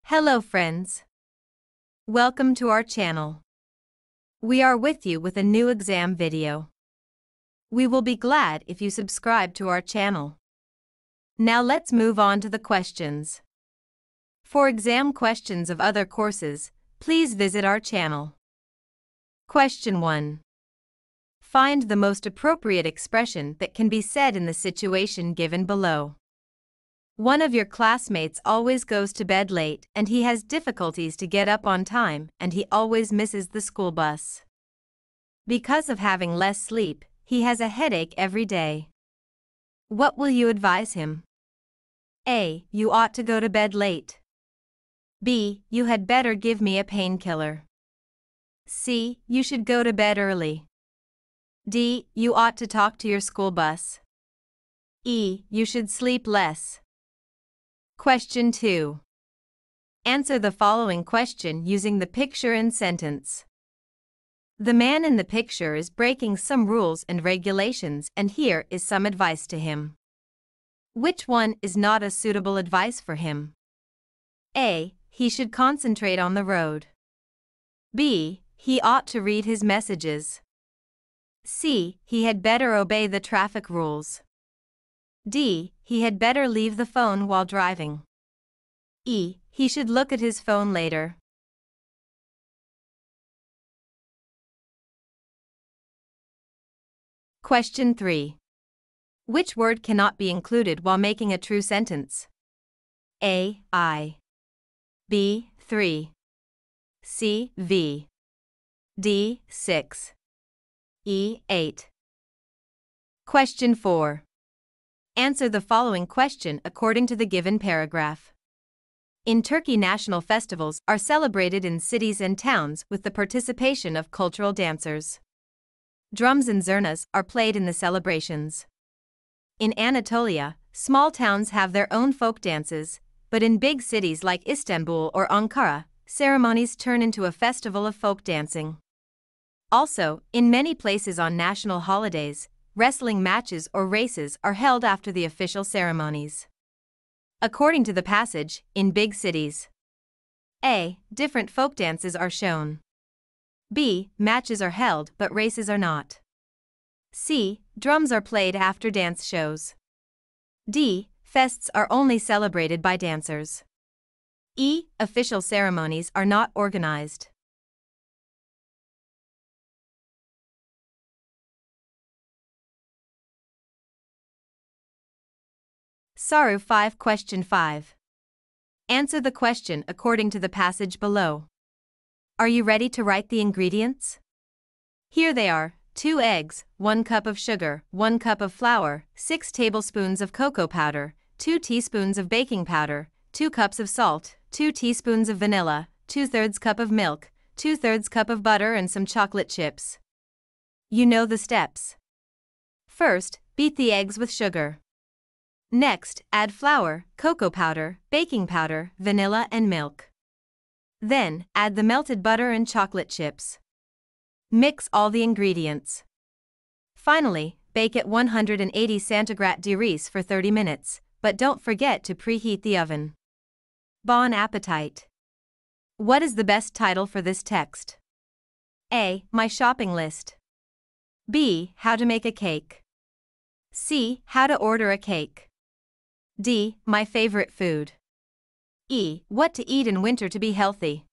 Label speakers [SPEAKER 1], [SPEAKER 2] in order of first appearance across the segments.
[SPEAKER 1] Hello friends. Welcome to our channel. We are with you with a new exam video. We will be glad if you subscribe to our channel. Now let's move on to the questions. For exam questions of other courses, please visit our channel. Question 1. Find the most appropriate expression that can be said in the situation given below. One of your classmates always goes to bed late and he has difficulties to get up on time and he always misses the school bus. Because of having less sleep, he has a headache every day. What will you advise him? A. You ought to go to bed late. B. You had better give me a painkiller. C. You should go to bed early. D. You ought to talk to your school bus. E. You should sleep less. Question 2. Answer the following question using the picture and sentence. The man in the picture is breaking some rules and regulations and here is some advice to him. Which one is not a suitable advice for him? A. He should concentrate on the road. B. He ought to read his messages. C. He had better obey the traffic rules. D. He had better leave the phone while driving. E. He should look at his phone later. Question 3. Which word cannot be included while making a true sentence? A. I. B. 3. C. V. D. 6. E. 8. Question 4. Answer the following question according to the given paragraph. In Turkey, national festivals are celebrated in cities and towns with the participation of cultural dancers. Drums and zurnas are played in the celebrations. In Anatolia, small towns have their own folk dances, but in big cities like Istanbul or Ankara, ceremonies turn into a festival of folk dancing. Also, in many places on national holidays, wrestling matches or races are held after the official ceremonies. According to the passage, in big cities. A. Different folk dances are shown. B. Matches are held but races are not. C. Drums are played after dance shows. D. Fests are only celebrated by dancers. E. Official ceremonies are not organized. Soru 5 Question 5. Answer the question according to the passage below. Are you ready to write the ingredients? Here they are: 2 eggs, 1 cup of sugar, 1 cup of flour, 6 tablespoons of cocoa powder, 2 teaspoons of baking powder, 2 cups of salt, 2 teaspoons of vanilla, 2/3 cup of milk, 2/3 cup of butter and some chocolate chips. You know the steps. First, beat the eggs with sugar. Next, add flour, cocoa powder, baking powder, vanilla and milk. Then, add the melted butter and chocolate chips. Mix all the ingredients. Finally, bake at 180 centigrade degrees for 30 minutes, but don't forget to preheat the oven. Bon appetit! What is the best title for this text? A. My shopping list. B. How to make a cake. C. How to order a cake. D. My favorite food. E. What to eat in winter to be healthy.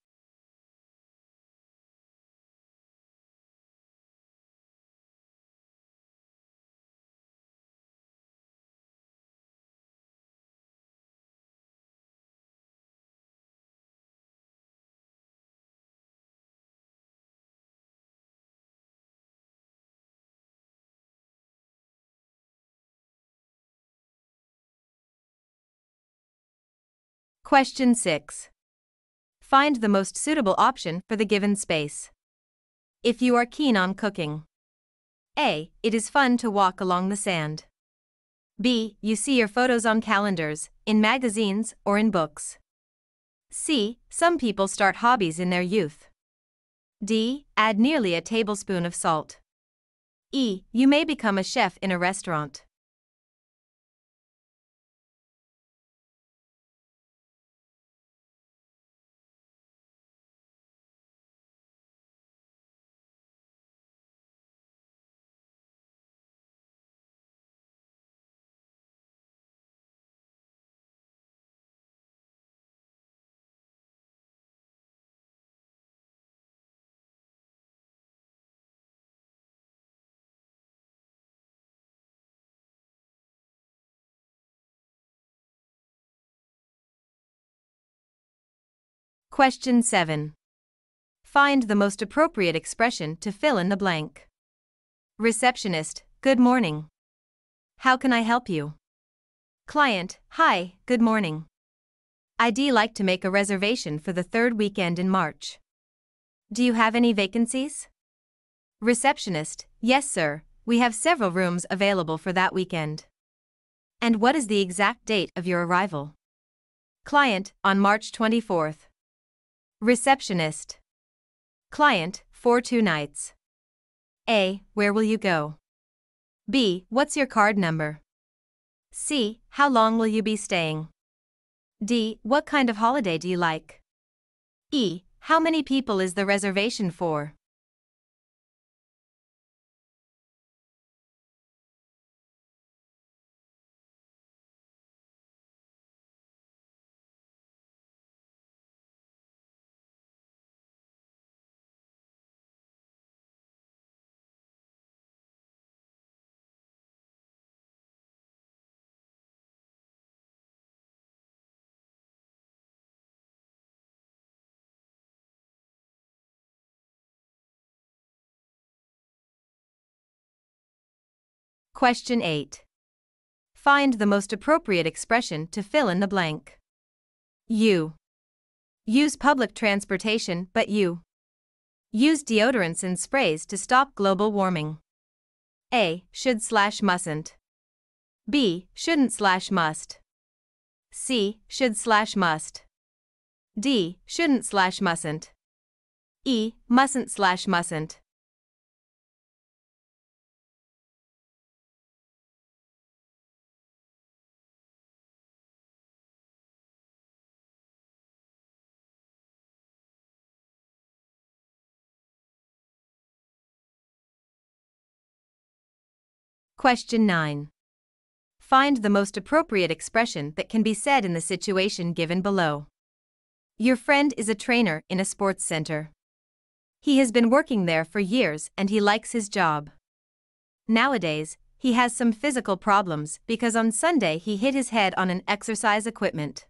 [SPEAKER 1] Question 6. Find the most suitable option for the given space. If you are keen on cooking. A. It is fun to walk along the sand. B. You see your photos on calendars, in magazines, or in books. C. Some people start hobbies in their youth. D. Add nearly a tablespoon of salt. E. You may become a chef in a restaurant. Question 7. Find the most appropriate expression to fill in the blank. Receptionist, good morning. How can I help you? Client, hi, good morning. I'd like to make a reservation for the third weekend in March. Do you have any vacancies? Receptionist, yes sir, we have several rooms available for that weekend. And what is the exact date of your arrival? Client, on March 24th. Receptionist. Client, for 2 nights. A, where will you go? B, what's your card number? C, how long will you be staying? D, what kind of holiday do you like? E, how many people is the reservation for? Question 8. Find the most appropriate expression to fill in the blank. You. Use public transportation but you. Use deodorants and sprays to stop global warming. A, should/mustn't. B, shouldn't/must. C, should/must. D, shouldn't/mustn't. E, mustn't/mustn't. Question 9. Find the most appropriate expression that can be said in the situation given below. Your friend is a trainer in a sports center. He has been working there for years and he likes his job. Nowadays, he has some physical problems because on Sunday he hit his head on an exercise equipment.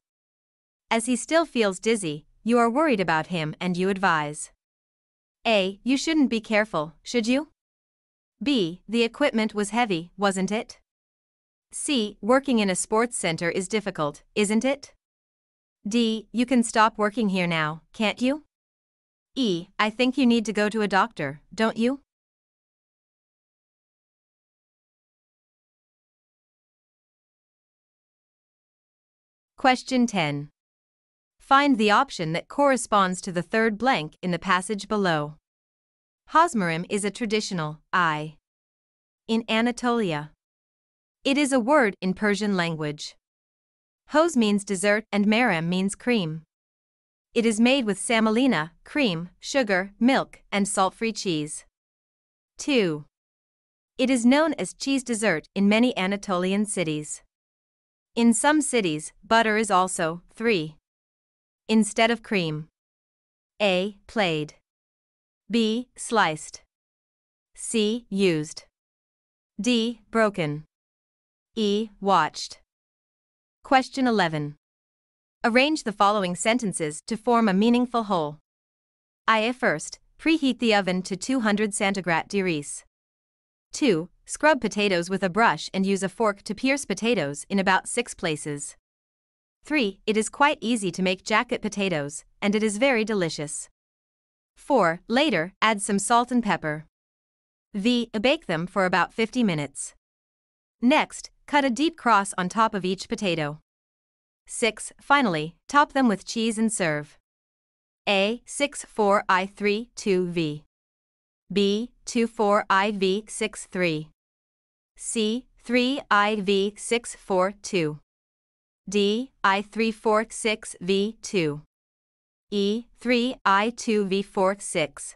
[SPEAKER 1] As he still feels dizzy, you are worried about him and you advise. A, you shouldn't be careful, should you? B, the equipment was heavy, wasn't it? C, working in a sports center is difficult, isn't it? D, you can stop working here now, can't you? E, I think you need to go to a doctor, don't you? Question 10. Find the option that corresponds to the third blank in the passage below. Hosmarim is a traditional in Anatolia. It is a word in Persian language. Hoz means dessert and maram means cream. It is made with semolina, cream, sugar, milk, and salt-free cheese. 2. It is known as cheese dessert in many Anatolian cities. In some cities, butter is also 3. Instead of cream. A, played. B, sliced. C, used. D, broken. E, watched. Question 11. Arrange the following sentences to form a meaningful whole. I. First, preheat the oven to 200 centigrade degrees. 2. Scrub potatoes with a brush and use a fork to pierce potatoes in about 6 places. 3. It is quite easy to make jacket potatoes, and it is very delicious. 4. Later, add some salt and pepper. V. Bake them for about 50 minutes. Next, cut a deep cross on top of each potato. 6. Finally, top them with cheese and serve. A. 6 4 I 3 2 V. B. 2 4 I V 6 3. C. 3 I V 6 4 2. D. I 3 4 6 V 2. E. 3 I 2 V 4 6.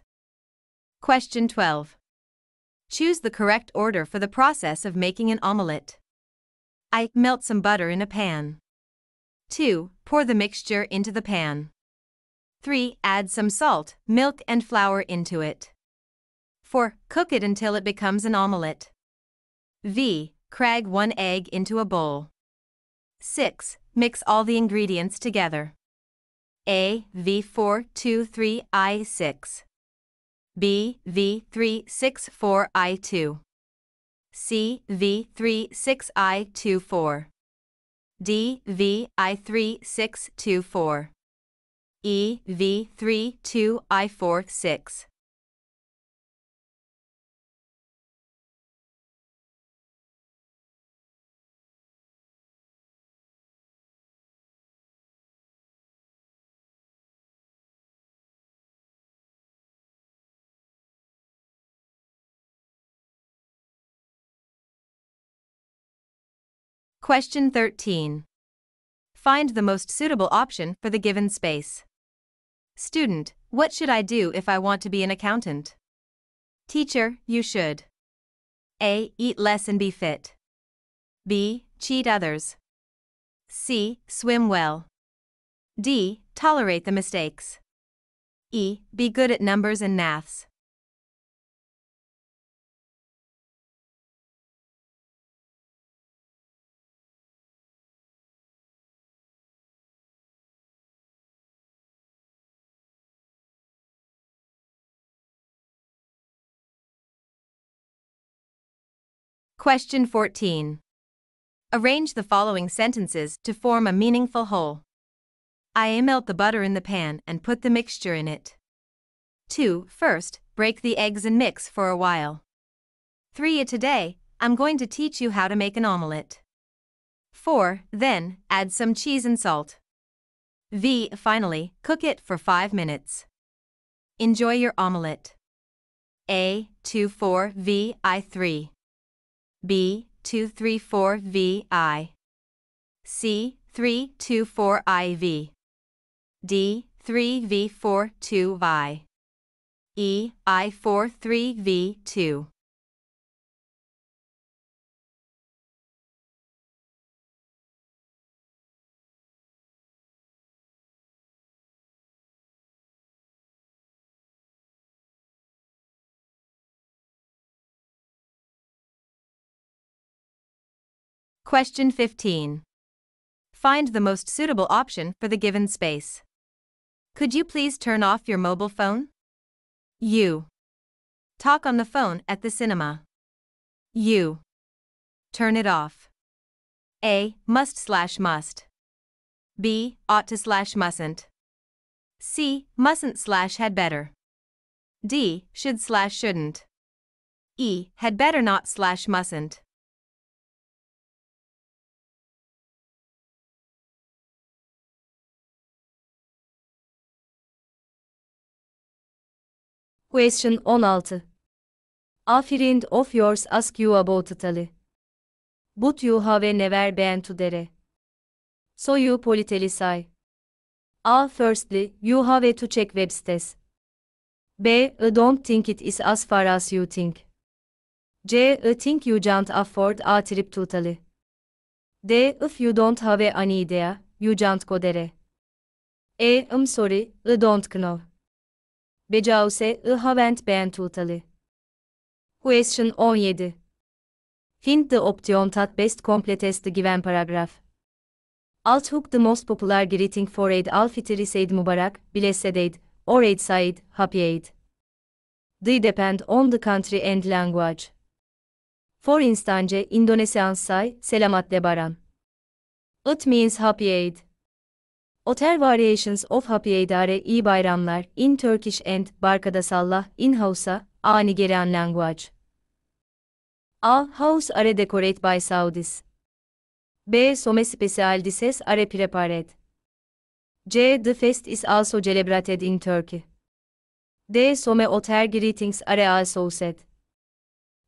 [SPEAKER 1] Question 12. Choose the correct order for the process of making an omelette. I. Melt some butter in a pan. 2. Pour the mixture into the pan. 3. Add some salt, milk and flour into it. 4. Cook it until it becomes an omelette. V. Crack 1 egg into a bowl. 6. Mix all the ingredients together. A V423I6, B V364I2, C V36I24, D VI3624, E V32I46. Question 13. Find the most suitable option for the given space. Student, what should I do if I want to be an accountant? Teacher, you should A. Eat less and be fit. B. Cheat others. C. Swim well. D. Tolerate the mistakes. E. Be good at numbers and maths. Question 14. Arrange the following sentences to form a meaningful whole. I melt the butter in the pan and put the mixture in it. 2. First, break the eggs and mix for a while. 3. Today, I'm going to teach you how to make an omelette. 4. Then, add some cheese and salt. V. Finally, cook it for 5 minutes. Enjoy your omelette. A. 24 V. I3. B. 234 V. I. C. 324 IV. D. 3V42 I. E. I43V2. Question 15. Find the most suitable option for the given space. Could you please turn off your mobile phone? U. Talk on the phone at the cinema. U. Turn it off. A. Must/must. B. Ought to/ mustn't. C. Mustn't/ had better. D. Should/ shouldn't. E. Had better not/ mustn't.
[SPEAKER 2] Question 16. A friend of yours ask you about Italy. But you have never been to there. So you politely say. A. Firstly, you have to check web sites. B. I don't think it is as far as you think. C. I think you can't afford a trip to Italy. D. If you don't have any idea, you can't go there. E. I'm sorry, I don't know. B. I haven't been to Italy. Question 17. Find the option that best completes the given paragraph. Alt hook the most popular greeting for Eid al-Fitr is Eid Mubarak, Blessed Eid, or Eid Said, Happy Eid. They depend on the country and language. For instance, Indonesians say, Selamat Lebaran. It means Happy Eid. Other variations of Happy Eid are iyi bayramlar in Turkish and Barkada Sallah in Hausa, a Nigerian language. A. House are decorated by Saudis. B. Some special dishes are prepared. C. The fest is also celebrated in Turkey. D. Some other greetings are also said.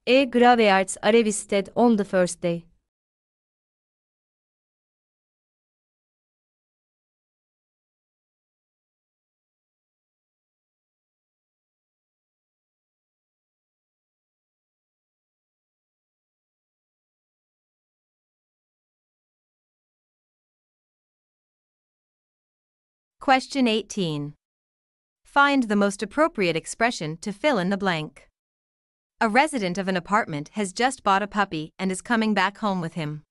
[SPEAKER 2] E. Graveyards are visited on the first day.
[SPEAKER 1] Question 18. Find the most appropriate expression to fill in the blank. A resident of an apartment has just bought a puppy and is coming back home with him.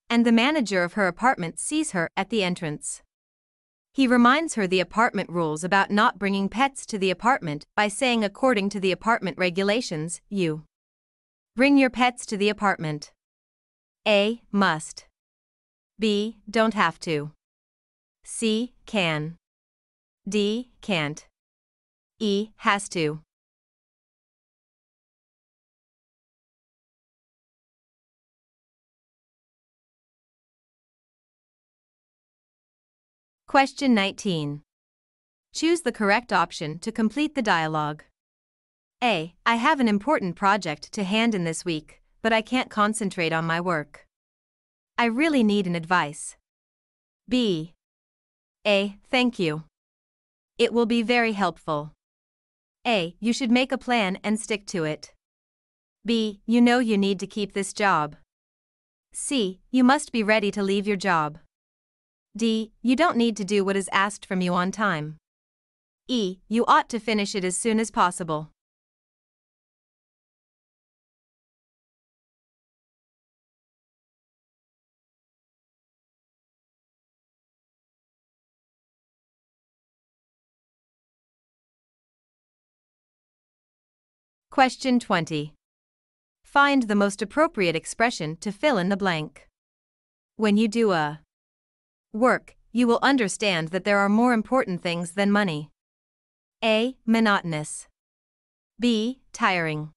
[SPEAKER 1] And the manager of her apartment sees her at the entrance. He reminds her the apartment rules about not bringing pets to the apartment by saying, according to the apartment regulations, you bring your pets to the apartment. A. Must. B. Don't have to. C. Can. D. Can't. E. Has to. Question 19. Choose the correct option to complete the dialogue. A. I have an important project to hand in this week, but I can't concentrate on my work. I really need an advice. B. A. Thank you. It will be very helpful. A. You should make a plan and stick to it. B. You know you need to keep this job. C. You must be ready to leave your job. D. You don't need to do what is asked from you on time. E. You ought to finish it as soon as possible. Question 20. Find the most appropriate expression to fill in the blank. When you do a work, you will understand that there are more important things than money. A. Monotonous. B. Tiring.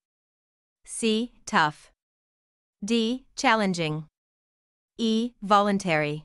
[SPEAKER 1] C. Tough. D. Challenging. E. Voluntary.